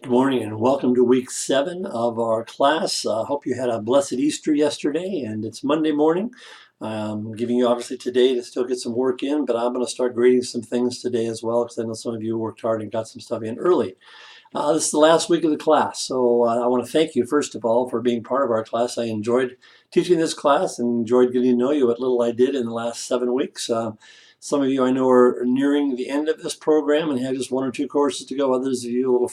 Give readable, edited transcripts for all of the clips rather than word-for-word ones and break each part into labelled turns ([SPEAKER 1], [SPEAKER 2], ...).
[SPEAKER 1] Good morning and welcome to week 7 of our class. I hope you had a blessed Easter yesterday and it's Monday morning. I'm giving you obviously today to still get some work in, but I'm going to start grading some things today as well because I know some of you worked hard and got some stuff in early. This is the last week of the class, so I want to thank you first of all for being part of our class. I enjoyed teaching this class and enjoyed getting to know you what little I did in the last 7 weeks. Some of you I know are nearing the end of this program and have just 1 or 2 courses to go. Others of you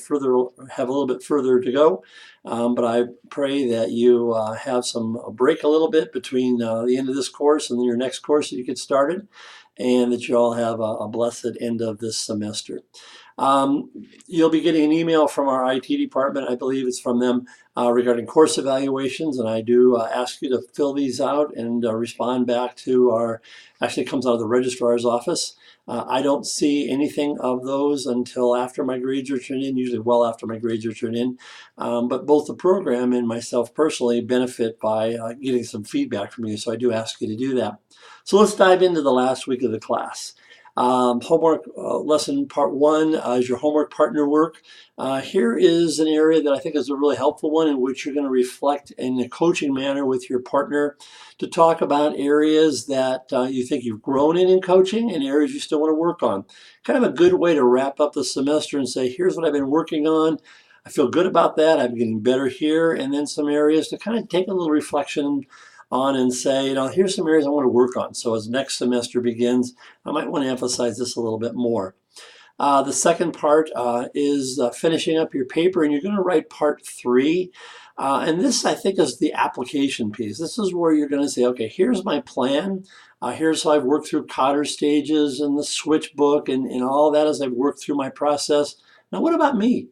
[SPEAKER 1] have a little bit further to go. But I pray that you have a break a little bit between the end of this course and then your next course that you get started, and that you all have a blessed end of this semester. You'll be getting an email from our IT department, I believe it's from them, regarding course evaluations, and I do ask you to fill these out and respond back to actually it comes out of the registrar's office. I don't see anything of those until after my grades are turned in, usually well after my grades are turned in. But both the program and myself personally benefit by getting some feedback from you, so I do ask you to do that. So let's dive into the last week of the class. Homework lesson part 1 is your homework partner work. Here is an area that I think is a really helpful one in which you're going to reflect in a coaching manner with your partner to talk about areas that you think you've grown in coaching and areas you still want to work on. Kind of a good way to wrap up the semester and say, here's what I've been working on. I feel good about that. I'm getting better here. And then some areas to kind of take a little reflection on and say, here's some areas I want to work on. So as next semester begins, I might want to emphasize this a little bit more. The second part is finishing up your paper, and you're going to write part 3. And this, I think, is the application piece. This is where you're going to say, okay, here's my plan. Here's how I've worked through Cotter stages and the switch book and all that as I've worked through my process. Now, what about me?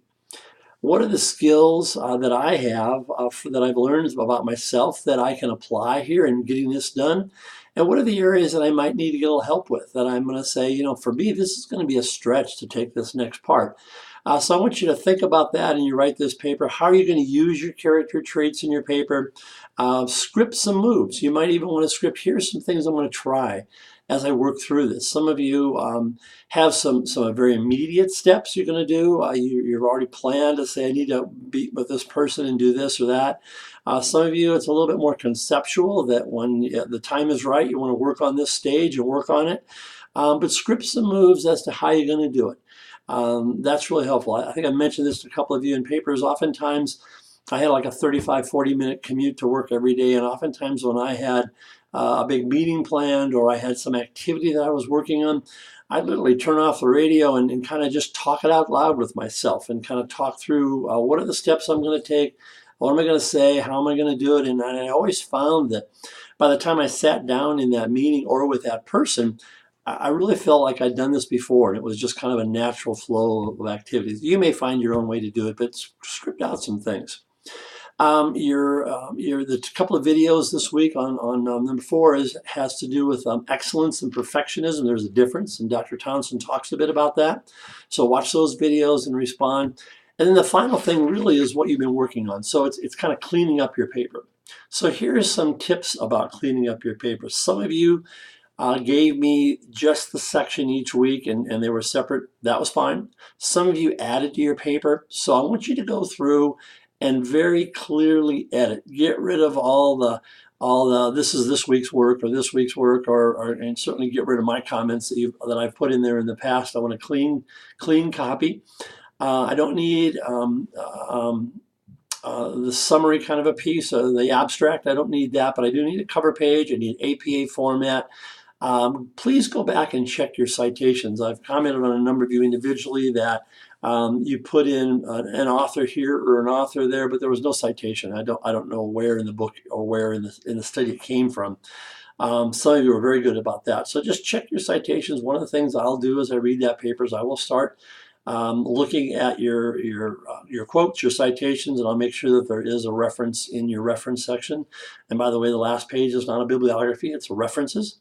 [SPEAKER 1] What are the skills that I have that I've learned about myself that I can apply here in getting this done? And what are the areas that I might need to get a little help with that I'm going to say, for me, this is going to be a stretch to take this next part. So I want you to think about that and you write this paper. How are you going to use your character traits in your paper? Script some moves. You might even want to script, here's some things I'm going to try as I work through this. Some of you have some very immediate steps you're going to do. You've already planned to say, I need to be with this person and do this or that. Some of you, it's a little bit more conceptual that when the time is right, you want to work on this stage and work on it. But script some moves as to how you're going to do it. That's really helpful. I think I mentioned this to a couple of you in papers. Oftentimes, I had like a 35, 40-minute commute to work every day, and oftentimes when I had a big meeting planned or I had some activity that I was working on, I'd literally turn off the radio and kind of just talk it out loud with myself and kind of talk through what are the steps I'm going to take, what am I going to say, how am I going to do it, and I always found that by the time I sat down in that meeting or with that person, I really felt like I'd done this before, and it was just kind of a natural flow of activities. You may find your own way to do it, but script out some things. The couple of videos this week on number 4 has to do with excellence and perfectionism. There's a difference, and Dr. Townsend talks a bit about that. So watch those videos and respond. And then the final thing really is what you've been working on. So it's kind of cleaning up your paper. So here's some tips about cleaning up your paper. Some of you gave me just the section each week and they were separate. That was fine. Some of you added to your paper. So I want you to go through and very clearly edit. Get rid of all the this is this week's work or this week's work, and certainly get rid of my comments that I've put in there in the past. I want a clean copy. I don't need the summary kind of a piece, the abstract. I don't need that, but I do need a cover page. I need APA format. Please go back and check your citations. I've commented on a number of you individually that you put in an author here or an author there, but there was no citation. I don't know where in the book or where in the study it came from. Some of you are very good about that. So just check your citations. One of the things I'll do as I read that paper is I will start looking at your quotes, your citations, and I'll make sure that there is a reference in your reference section. And by the way, the last page is not a bibliography, it's references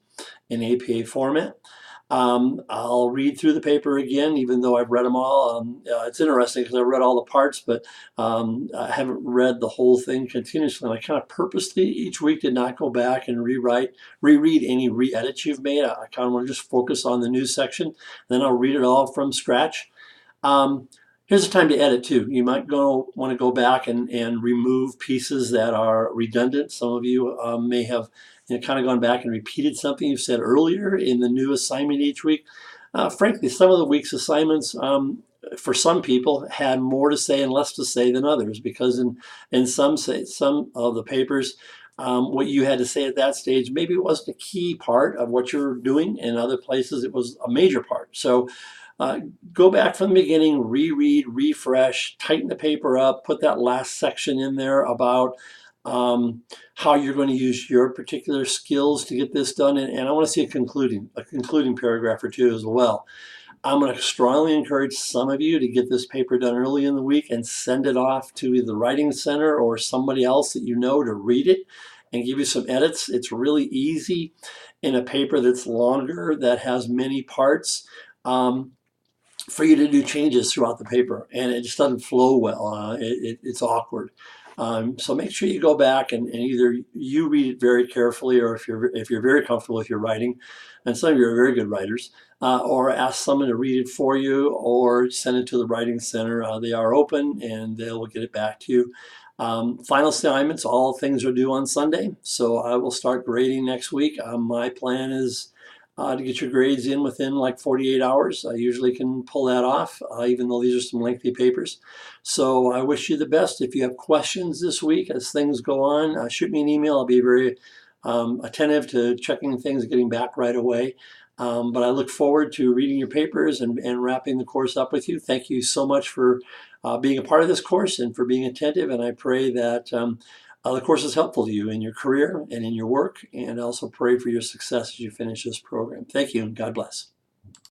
[SPEAKER 1] in APA format. I'll read through the paper again, even though I've read them all. It's interesting because I've read all the parts, but I haven't read the whole thing continuously. And I kind of purposely each week did not go back and reread any re-edits you've made. I kind of want to just focus on the new section. Then I'll read it all from scratch. Here's a time to edit too. You might want to go back and remove pieces that are redundant. Some of you may have kind of gone back and repeated something you said earlier in the new assignment each week. Frankly, some of the week's assignments for some people had more to say and less to say than others, because in some of the papers, what you had to say at that stage maybe it wasn't a key part of what you're doing. In other places, it was a major part. So uh, go back from the beginning, reread, refresh, tighten the paper up, put that last section in there about how you're going to use your particular skills to get this done. And I want to see a concluding paragraph or two as well. I'm going to strongly encourage some of you to get this paper done early in the week and send it off to either the Writing Center or somebody else that you know to read it and give you some edits. It's really easy in a paper that's longer, that has many parts. For you to do changes throughout the paper, and it just doesn't flow well. It's awkward. So make sure you go back and either you read it very carefully, or if you're very comfortable with your writing, and some of you are very good writers, or ask someone to read it for you, or send it to the Writing Center. They are open and they'll get it back to you. Final assignments, all things are due on Sunday, so I will start grading next week. My plan is to get your grades in within like 48 hours. I usually can pull that off, even though these are some lengthy papers. So I wish you the best. If you have questions this week as things go on, shoot me an email. I'll be very attentive to checking things, getting back right away. But I look forward to reading your papers and wrapping the course up with you. Thank you so much for being a part of this course and for being attentive. And I pray that the course is helpful to you in your career and in your work, and also pray for your success as you finish this program. Thank you, and God bless.